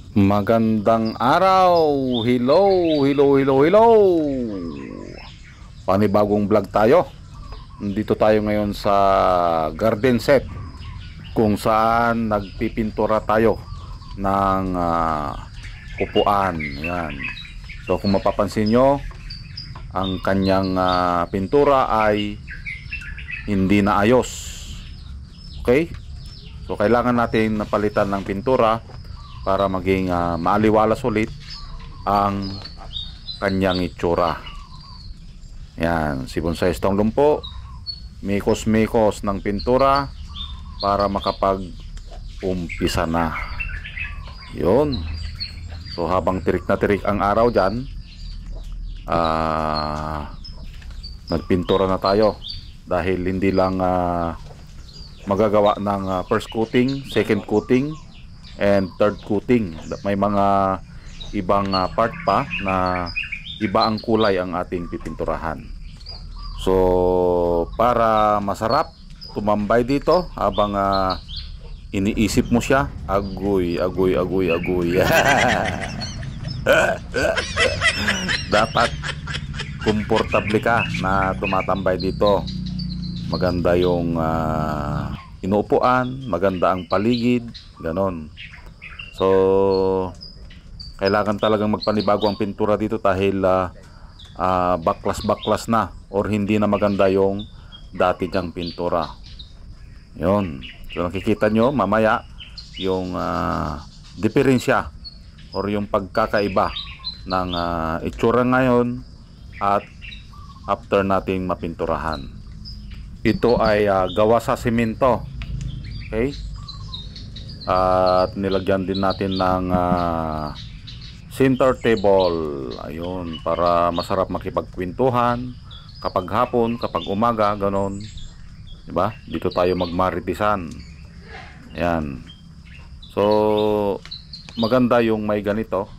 Magandang araw! Hello, hello, hello, hello! Panibagong vlog tayo. Dito tayo ngayon sa garden set kung saan nagpipintura tayo ng upuan. Yan. So kung mapapansin nyo, ang kanyang pintura ay hindi na ayos. Okay? So kailangan natin napalitan ng pintura para maging maaliwalas ulit ang kanyang itsura. Yan, si Bonsai Stong Lumpo, mikos-mikos ng pintura para makapag-umpisa na. Yun. So habang tirik na tirik ang araw dyan, nagpintura na tayo dahil hindi lang magagawa ng first coating, second coating, and third coating. May mga ibang part pa na iba ang kulay ang ating pipinturahan. So para masarap tumambay dito habang iniisip mo siya, agoy, agoy, agoy, agoy. Dapat komportable ka na tumatambay dito. Maganda yung inuupuan, maganda ang paligid, ganon. So kailangan talagang magpanibago ang pintura dito dahil baklas-baklas na or hindi na maganda yung dati niyang pintura. Yun. So nakikita nyo mamaya yung diferensya or yung pagkakaiba ng itsura ngayon at after nating mapinturahan. Ito ay gawa sa simento. Okay? At nilagyan din natin ng center table. Ayun, para masarap makipagkwentuhan kapag hapon, kapag umaga, ganon. Diba? Dito tayo magmaritisan. Ayan. So maganda yung may ganito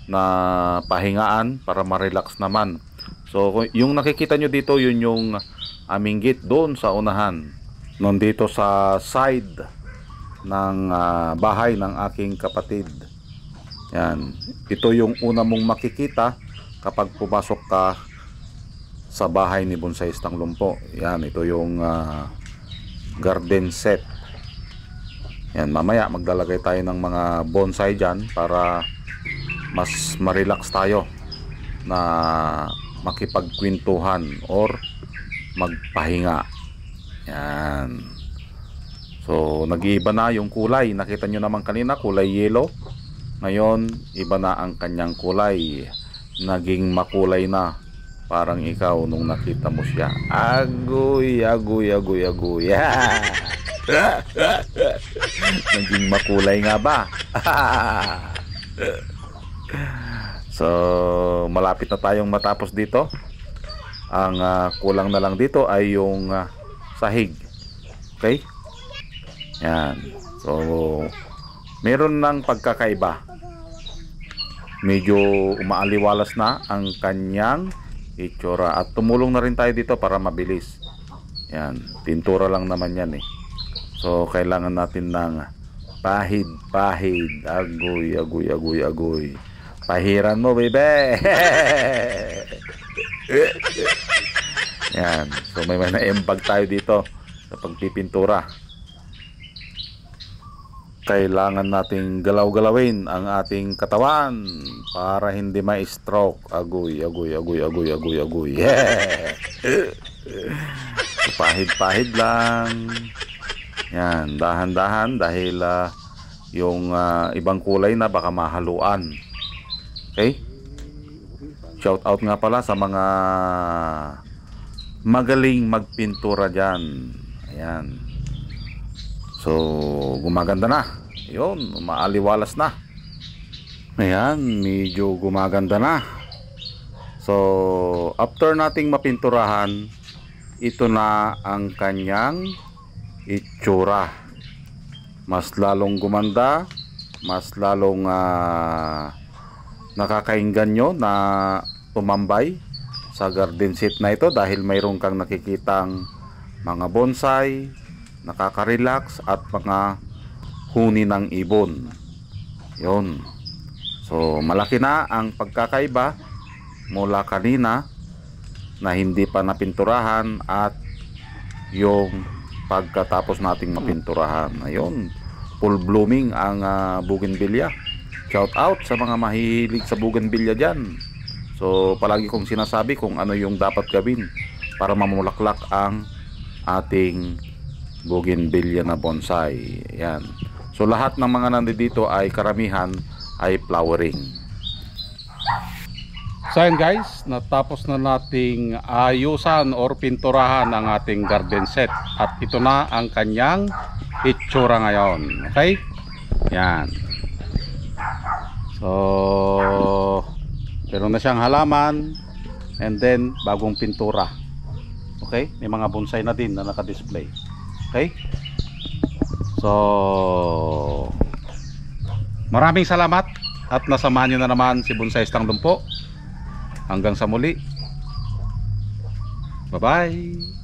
na pahingaan para ma-relax naman. So yung nakikita nyo dito, yun yung aming gate doon sa unahan. Nandito sa side ng bahay ng aking kapatid. Yan. Ito yung una mong makikita kapag pumasok ka sa bahay ni Bonsai Stong Lumpo. Yan, ito yung garden set. Yan, mamaya maglalagay tayo ng mga bonsai dyan para mas ma-relax tayo na makipagkwentuhan or magpahinga. Yan. So nag-iiba na yung kulay. Nakita nyo naman kanina kulay yellow. Ngayon iba na ang kanyang kulay. Naging makulay na. Parang ikaw nung nakita mo siya. Agoy, agoy, agoy, agoy. Naging makulay nga ba? So malapit na tayong matapos dito. Ang kulang na lang dito ay yung sahig. Okay? Yan. So meron ng pagkakaiba. Medyo umaaliwalas na ang kanyang itsura. At tumulong na rin tayo dito para mabilis. Yan. Pintura lang naman yan eh. So kailangan natin ng pahid-pahid. Agoy, agoy, agoy, agoy. Pahiran mo, baby. Yan. So may na-embag tayo dito sa pagpipintura. Kailangan nating galaw-galawin ang ating katawan para hindi ma-stroke. Agoy, agoy, agoy, agoy, agoy, agoy. Yeah. So, pahid-pahid lang. Yan, dahan-dahan dahil yung ibang kulay na baka mahaluan. Okay? Shout out nga pala sa mga magaling magpintura dyan. Ayan. So gumaganda na. Yun, maaliwalas na. Ayan, medyo gumaganda na. So after nating mapinturahan, ito na ang kanyang itsura. Mas lalong gumanda, mas lalong nakakainggan nyo na tumambay sa garden set na ito dahil mayroon kang nakikitang mga bonsai, nakaka-relax at mga huni ng ibon. Yun. So malaki na ang pagkakaiba mula kanina na hindi pa napinturahan at yung pagkatapos nating mapinturahan. Ayun, full blooming ang bougainvillea. Shout out sa mga mahilig sa bougainvillea dyan. So palagi kong sinasabi kung ano yung dapat gawin para mamulaklak ang ating bougainvillea na bonsai. Yan. So lahat ng mga nandito ay karamihan ay flowering. So yun guys, natapos na nating ayusan or pinturahan ang ating garden set. At ito na ang kanyang itsura ngayon. Okay? Yan. So, meron na siyang halaman. And then, bagong pintura. Okay? May mga bonsai na din na naka-display. Okay? So, maraming salamat. At nasamahan nyo na naman si Bonsaistang Lumpo. Hanggang sa muli. Bye-bye.